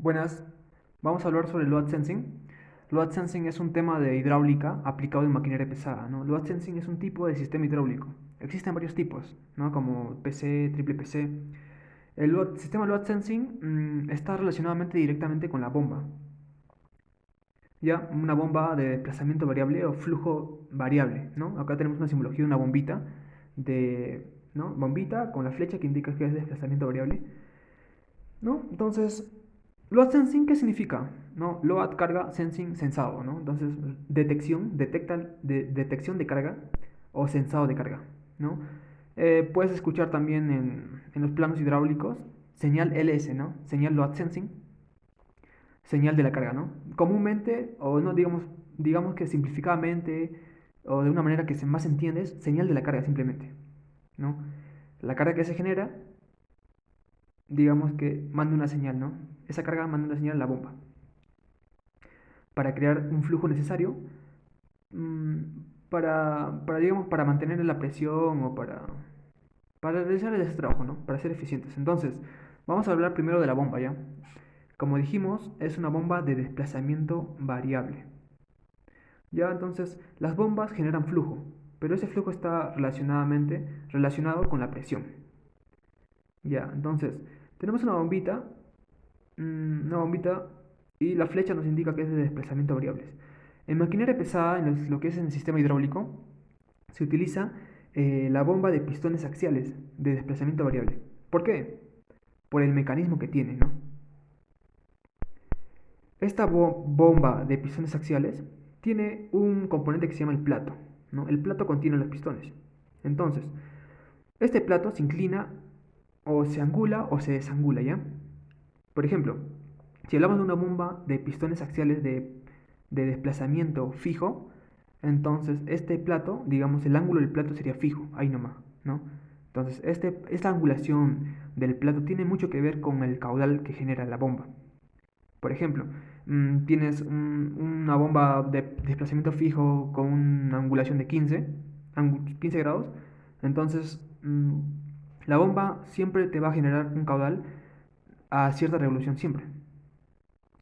Buenas, vamos a hablar sobre load sensing. Load sensing es un tema de hidráulica aplicado en maquinaria pesada, ¿no? Load sensing es un tipo de sistema hidráulico. Existen varios tipos, ¿no? Como PC, triple PC. Sistema load sensing está relacionadamente directamente con la bomba. Ya, una bomba de desplazamiento variable o flujo variable, ¿no? Acá tenemos una simbología de una bombita ¿no? Bombita con la flecha que indica que es desplazamiento variable, ¿no? Entonces, load sensing, ¿qué significa? ¿No? Load, carga, sensing, sensado, ¿no? Entonces, detección de carga o sensado de carga, ¿no? Puedes escuchar también en los planos hidráulicos señal LS, ¿no? Señal load sensing, señal de la carga, ¿no? Comúnmente, o no, digamos que simplificadamente, o de una manera que más entiende, es señal de la carga simplemente, ¿no? La carga que se genera, digamos que manda una señal, ¿no? Esa carga manda una señal a la bomba para crear un flujo necesario mmm, digamos, para mantener la presión o para realizar ese trabajo, ¿no? Para ser eficientes. Entonces, vamos a hablar primero de la bomba, ¿ya? Como dijimos, es una bomba de desplazamiento variable. Ya, entonces, las bombas generan flujo, pero ese flujo está relacionado con la presión. Ya, entonces, tenemos una bombita y la flecha nos indica que es de desplazamiento variables. En maquinaria pesada, en lo que es en el sistema hidráulico, se utiliza la bomba de pistones axiales de desplazamiento variable. ¿Por qué? Por el mecanismo que tiene, ¿no? Esta bomba de pistones axiales tiene un componente que se llama el plato, ¿no? El plato contiene los pistones. Entonces, este plato se inclina o se angula o se desangula, ¿ya? Por ejemplo, si hablamos de una bomba de pistones axiales de desplazamiento fijo, entonces este plato, digamos, el ángulo del plato sería fijo, ahí nomás, ¿no? Entonces, esta angulación del plato tiene mucho que ver con el caudal que genera la bomba. Por ejemplo, tienes una bomba de desplazamiento fijo con una angulación de 15 grados, entonces la bomba siempre te va a generar un caudal a cierta revolución siempre.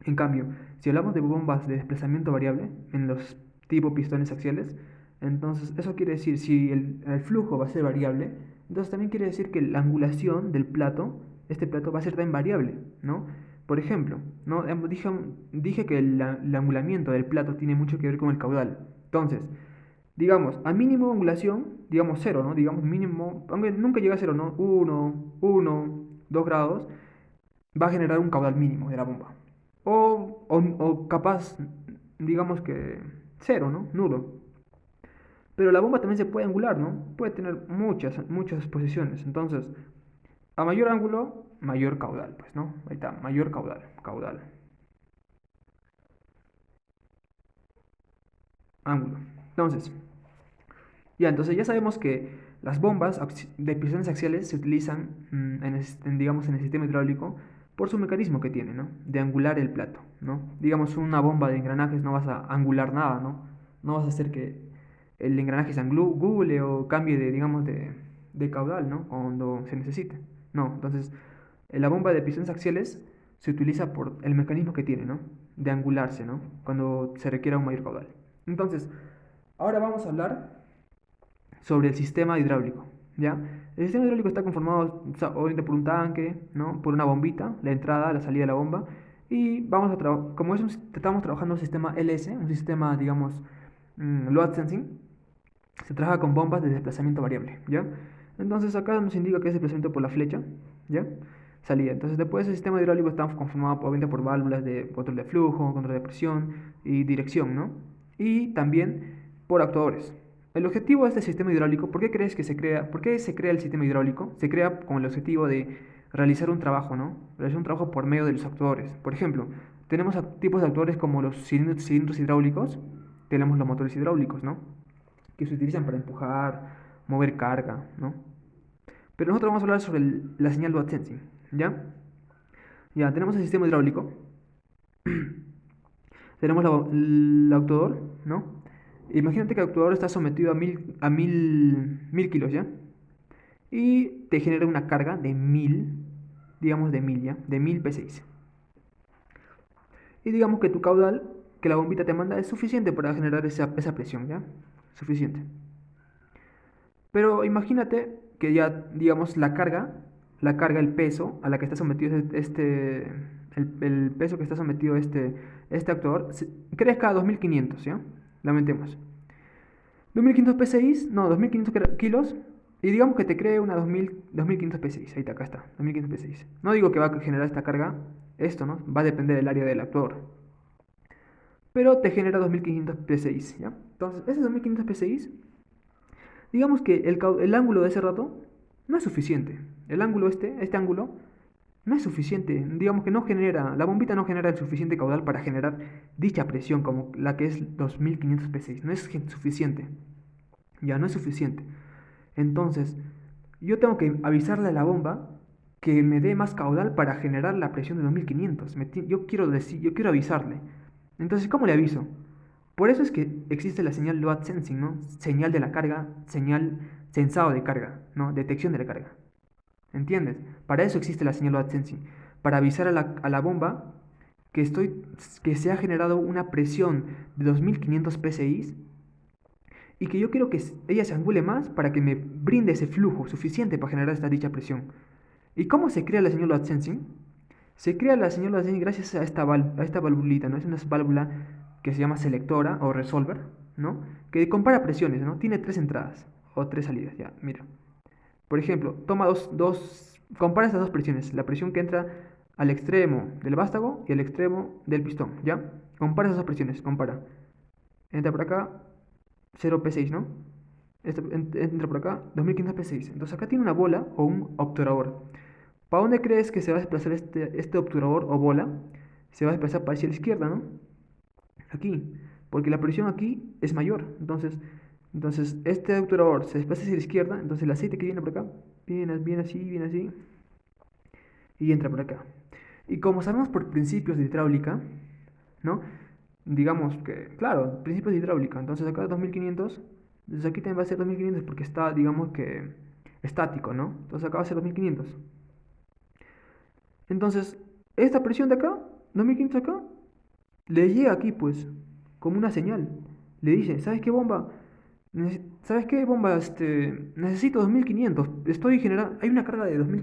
En cambio, si hablamos de bombas de desplazamiento variable en los tipo pistones axiales, entonces eso quiere decir si el flujo va a ser variable, entonces también quiere decir que la angulación del plato, este plato va a ser también variable, ¿no? Por ejemplo, ¿no? Dije que el angulamiento del plato tiene mucho que ver con el caudal. Entonces, digamos, a mínimo angulación, digamos cero, ¿no? Digamos mínimo, aunque nunca llega a cero, ¿no? 2 grados, va a generar un caudal mínimo de la bomba. O capaz, digamos que cero, ¿no? Nulo. Pero la bomba también se puede angular, ¿no? Puede tener muchas posiciones. Entonces, a mayor ángulo, mayor caudal, pues, ¿no? Ahí está, mayor caudal, ángulo. Entonces, entonces ya sabemos que las bombas de pistones axiales se utilizan, digamos, en el sistema hidráulico por su mecanismo que tiene, ¿no? De angular el plato, ¿no? Digamos, una bomba de engranajes no vas a angular nada, ¿no? No vas a hacer que el engranaje se angule o cambie digamos, de caudal, ¿no? Cuando se necesite. No, entonces, la bomba de pistones axiales se utiliza por el mecanismo que tiene, ¿no? De angularse, ¿no? Cuando se requiera un mayor caudal. Entonces, ahora vamos a hablar sobre el sistema hidráulico, ¿ya? El sistema hidráulico está conformado obviamente por un tanque, ¿no? Por una bombita, la entrada, la salida de la bomba, y como estamos trabajando un sistema LS, un sistema, digamos, load sensing, se trabaja con bombas de desplazamiento variable, ¿ya? Entonces acá nos indica que es desplazamiento por la flecha, ¿ya? Salida. Entonces después el sistema hidráulico está conformado obviamente por válvulas de control de flujo, control de presión y dirección, ¿no? Y también por actuadores. El objetivo de este sistema hidráulico, ¿por qué crees que se crea? ¿Por qué se crea el sistema hidráulico? Se crea con el objetivo de realizar un trabajo, ¿no? Realizar un trabajo por medio de los actuadores. Por ejemplo, tenemos tipos de actuadores como los cilindros hidráulicos, tenemos los motores hidráulicos, ¿no? Que se utilizan para empujar, mover carga, ¿no? Pero nosotros vamos a hablar sobre la señal load sensing, ¿ya? Ya, tenemos el sistema hidráulico, tenemos el actuador, ¿no? Imagínate que el actuador está sometido a mil kilos, ¿ya? Y te genera una carga de 1000, digamos de 1000, ¿ya? De 1000 P6. Y digamos que tu caudal que la bombita te manda es suficiente para generar esa presión, ¿ya? Suficiente. Pero imagínate que ya, digamos, el peso a la que está sometido el peso que está sometido este actuador, crezca a 2500, ¿ya? Lamentemos. 2500 PSI, no, 2500 kilos, y digamos que te cree una 2500 PSI, ahí está, acá está, 2500 PSI. No digo que va a generar esta carga, esto, ¿no? Va a depender del área del actuador. Pero te genera 2500 PSI, ¿ya? Entonces, ese 2500 PSI, digamos que el ángulo de ese rato no es suficiente. El ángulo este ángulo, no es suficiente. Digamos que no genera, la bombita no genera el suficiente caudal para generar dicha presión como la que es 2500 PSI. No es suficiente. Ya no es suficiente. Entonces, yo tengo que avisarle a la bomba que me dé más caudal para generar la presión de 2500. Yo quiero avisarle. Entonces, ¿cómo le aviso? Por eso es que existe la señal load sensing, ¿no? Señal de la carga, señal sensado de carga, ¿no? Detección de la carga. ¿Entiendes? Para eso existe la señal load sensing. Para avisar a la bomba que se ha generado una presión de 2500 PSI y que yo quiero que ella se angule más para que me brinde ese flujo suficiente para generar esta dicha presión. ¿Y cómo se crea la señal load sensing? Se crea la señal load sensing gracias a esta valvulita, ¿no? Es una válvula que se llama selectora o resolver, ¿no? Que compara presiones, ¿no? Tiene tres entradas o tres salidas, ya, mira. Por ejemplo, toma compara estas dos presiones, la presión que entra al extremo del vástago y al extremo del pistón, ¿ya? Compara esas dos presiones, compara. Entra por acá, 0 P6, ¿no? Entra por acá, 2500 P6. Entonces acá tiene una bola o un obturador. ¿Para dónde crees que se va a desplazar este obturador o bola? Se va a desplazar para hacia la izquierda, ¿no? Aquí, porque la presión aquí es mayor. Entonces este obturador se desplaza hacia la izquierda, entonces el aceite que viene por acá, viene así, y entra por acá. Y como sabemos por principios de hidráulica, ¿no? Digamos que, claro, principios de hidráulica, entonces acá 2500, entonces aquí también va a ser 2500 porque está, digamos que, estático, ¿no? Entonces acá va a ser 2500. Entonces, esta presión de acá, 2500 acá, le llega aquí, pues, como una señal. Le dice, ¿sabes qué bomba? ¿Sabes qué bomba? Necesito 2500. Estoy generando, hay una carga de 2500.